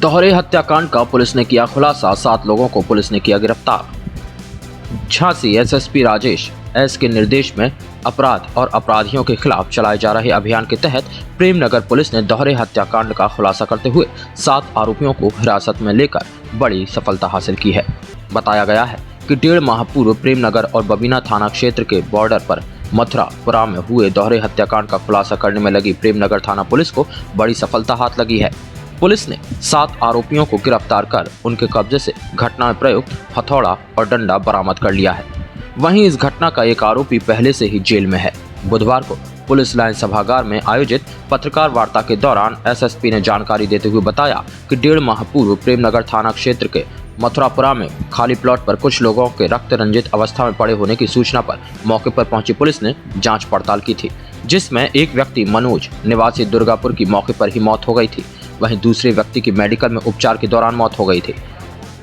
दोहरे हत्याकांड का पुलिस ने किया खुलासा, 7 लोगों को पुलिस ने किया गिरफ्तार। झांसी एसएसपी राजेश एस के निर्देश में अपराध और अपराधियों के खिलाफ चलाए जा रहे अभियान के तहत प्रेमनगर पुलिस ने दोहरे हत्याकांड का खुलासा करते हुए 7 आरोपियों को हिरासत में लेकर बड़ी सफलता हासिल की है। बताया गया है कि 1.5 माह पूर्व प्रेमनगर और बबीना थाना क्षेत्र के बॉर्डर पर मथुरापुरा में हुए दोहरे हत्याकांड का खुलासा करने में लगी प्रेमनगर थाना पुलिस को बड़ी सफलता हाथ लगी है। पुलिस ने 7 आरोपियों को गिरफ्तार कर उनके कब्जे से घटना में प्रयुक्त हथौड़ा और डंडा बरामद कर लिया है। वहीं इस घटना का एक आरोपी पहले से ही जेल में है। बुधवार को पुलिस लाइन सभागार में आयोजित पत्रकार वार्ता के दौरान एसएसपी ने जानकारी देते हुए बताया कि 1.5 माह पूर्व प्रेमनगर थाना क्षेत्र के मथुरापुरा में खाली प्लॉट पर कुछ लोगों के रक्त रंजित अवस्था में पड़े होने की सूचना पर मौके पर पहुंची पुलिस ने जांच पड़ताल की थी, जिसमें एक व्यक्ति मनोज निवासी दुर्गापुर की मौके पर ही मौत हो गई थी। वहीं दूसरे व्यक्ति की मेडिकल में उपचार के दौरान मौत हो गई थी।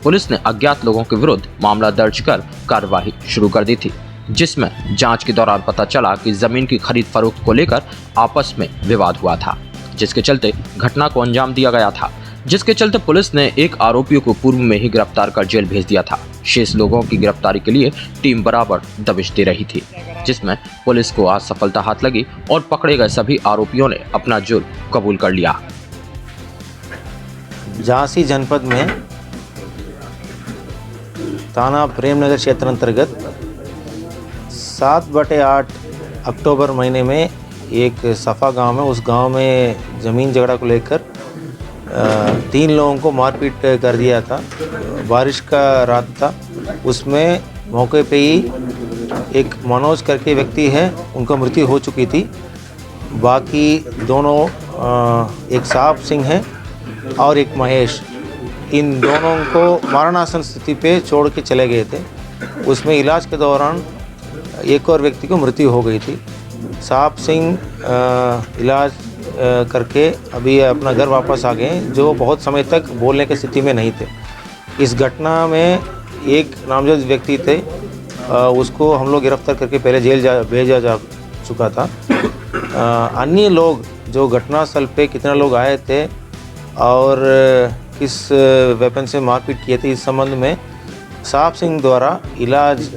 पुलिस ने अज्ञात लोगों के विरुद्ध मामला दर्ज कर कार्यवाही शुरू कर दी थी, जिसमें जांच के दौरान पता चला कि जमीन की खरीद फरोख्त को लेकर आपस में विवाद हुआ था, जिसके चलते घटना को अंजाम दिया गया था। जिसके चलते पुलिस ने एक आरोपियों को पूर्व में ही गिरफ्तार कर जेल भेज दिया था। शेष लोगों की गिरफ्तारी के लिए टीम बराबर दबिश दे रही थी, जिसमें पुलिस को आज सफलता हाथ लगी और पकड़े गए सभी आरोपियों ने अपना जुर्म कबूल कर लिया। झांसी जनपद में थाना प्रेमनगर क्षेत्र अंतर्गत 7/8 अक्टूबर महीने में एक सफ़ा गांव है। उस गांव में ज़मीन झगड़ा को लेकर 3 लोगों को मारपीट कर दिया था। बारिश का रात था, उसमें मौके पे ही एक मनोज करके व्यक्ति है, उनका मृत्यु हो चुकी थी। बाकी दोनों एक साहब सिंह है और एक महेश, इन दोनों को मरणासन स्थिति पे छोड़ के चले गए थे। उसमें इलाज के दौरान एक और व्यक्ति को मृत्यु हो गई थी। साहब सिंह इलाज करके अभी अपना घर वापस आ गए, जो बहुत समय तक बोलने की स्थिति में नहीं थे। इस घटना में एक नामजद व्यक्ति थे, उसको हम लोग गिरफ्तार करके पहले जेल भेजा जा चुका था। अन्य लोग जो घटनास्थल पे कितने लोग आए थे और किस वेपन से मारपीट किए थे, इस संबंध में साहब सिंह द्वारा इलाज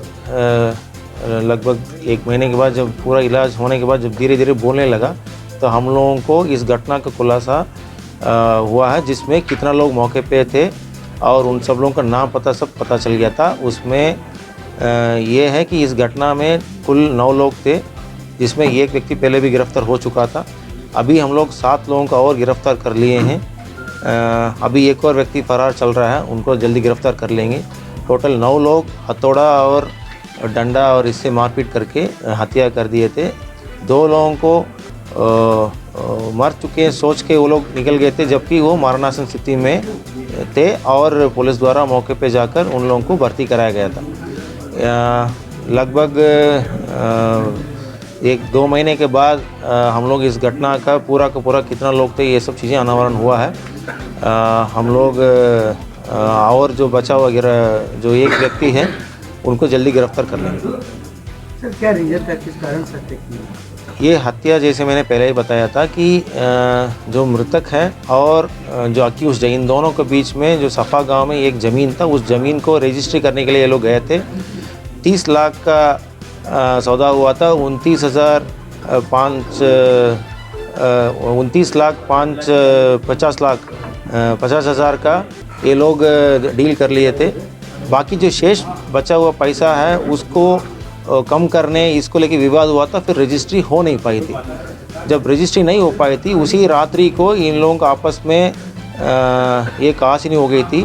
लगभग 1 महीने के बाद, जब पूरा इलाज होने के बाद जब धीरे धीरे बोलने लगा, तो हम लोगों को इस घटना का खुलासा हुआ है, जिसमें कितना लोग मौके पे थे और उन सब लोगों का नाम पता सब पता चल गया था। उसमें ये है कि इस घटना में कुल 9 लोग थे, जिसमें एक व्यक्ति पहले भी गिरफ्तार हो चुका था। अभी हम लोग 7 लोगों का और गिरफ्तार कर लिए हैं। अभी एक और व्यक्ति फरार चल रहा है, उनको जल्दी गिरफ्तार कर लेंगे। टोटल 9 लोग हथौड़ा और डंडा और इससे मारपीट करके हत्या कर दिए थे। 2 लोगों को मर चुके हैं सोच के वो लोग निकल गए थे, जबकि वो मरणासन स्थिति में थे और पुलिस द्वारा मौके पे जाकर उन लोगों को भर्ती कराया गया था। लगभग 1-2 महीने के बाद हम लोग इस घटना का पूरा कितना लोग थे, ये सब चीज़ें अनावरण हुआ है। हम लोग और जो बचा हुआ जो एक व्यक्ति है, उनको जल्दी गिरफ्तार कर लेंगे। सर, क्या रीजन था, किस कारण से हत्या की? ये हत्या, जैसे मैंने पहले ही बताया था कि जो मृतक है और जो अक्यूज्ड है, इन दोनों के बीच में जो सफ़ा गांव में एक ज़मीन था, उस ज़मीन को रजिस्ट्री करने के लिए ये लोग गए थे। 30 लाख का सौदा हुआ था। 29 लाख 50 हज़ार का ये लोग डील कर लिए थे। बाकी जो शेष बचा हुआ पैसा है, उसको कम करने इसको लेके विवाद हुआ था, फिर रजिस्ट्री हो नहीं पाई थी। जब रजिस्ट्री नहीं हो पाई थी, उसी रात्रि को इन लोगों का आपस में ये कहासुनी हो गई थी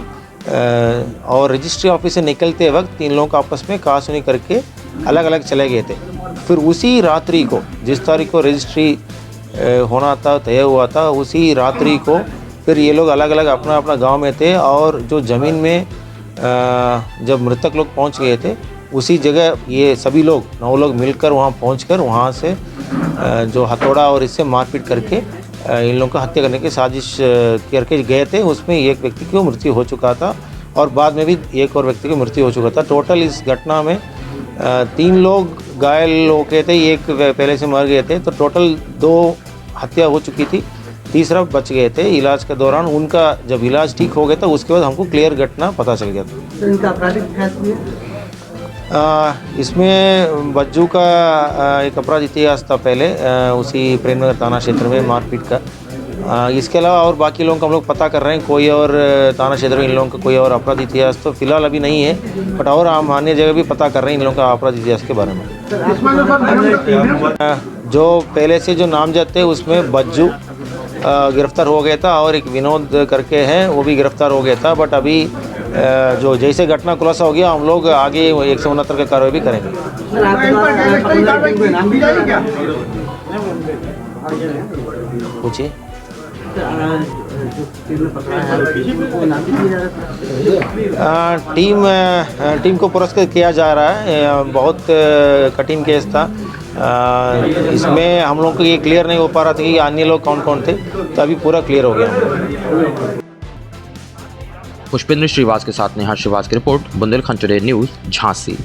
और रजिस्ट्री ऑफिस से निकलते वक्त इन लोगों का आपस में कहासुनी करके अलग अलग चले गए थे। फिर उसी रात्रि को, जिस तारीख को रजिस्ट्री होना था, तय हुआ था, उसी रात्रि को फिर ये लोग अलग अलग अपना अपना गाँव में थे और जो ज़मीन में जब मृतक लोग पहुंच गए थे, उसी जगह ये सभी लोग 9 लोग मिलकर वहां पहुंचकर वहां से जो हथौड़ा और इससे मारपीट करके इन लोगों का हत्या करने की साजिश करके गए थे। उसमें एक व्यक्ति की मृत्यु हो चुका था और बाद में भी एक और व्यक्ति की मृत्यु हो चुका था। टोटल इस घटना में 3 लोग घायल हो गए थे, एक पहले से मर गए थे, तो टोटल 2 हत्या हो चुकी थी। तीसरा बच गए थे इलाज के दौरान। उनका जब इलाज ठीक हो गया था उसके बाद हमको क्लियर घटना पता चल गया था। सर इनका आपराधिक इतिहास भी है? इसमें बज्जू का एक अपराध इतिहास था पहले, उसी प्रेमनगर थाना क्षेत्र में मारपीट का। इसके अलावा और बाकी लोगों का हम लोग पता कर रहे हैं, कोई और थाना क्षेत्र में इन लोगों का कोई और अपराध इतिहास तो फिलहाल अभी नहीं है, बट और हम अन्य जगह भी पता कर रहे हैं इन लोगों का अपराध इतिहास के बारे में। जो पहले से जो नामजद थे उसमें बज्जू गिरफ्तार हो गया था और एक विनोद करके है वो भी गिरफ्तार हो गया था, बट अभी जो जैसे घटना खुलासा हो गया हम लोग आगे 169 का कार्रवाई भी करेंगे। सर आपके पास नाम भी जाएगा क्या? पूछिए। टीम को पुरस्कृत किया जा रहा है। बहुत कठिन केस था, इसमें हम लोग को ये क्लियर नहीं हो पा रहा था कि अन्य लोग कौन कौन थे, तो अभी पूरा क्लियर हो गया। पुष्पेंद्र श्रीवास के साथ नेहा श्रीवास की report, Bundelkhand today news, Jhansi.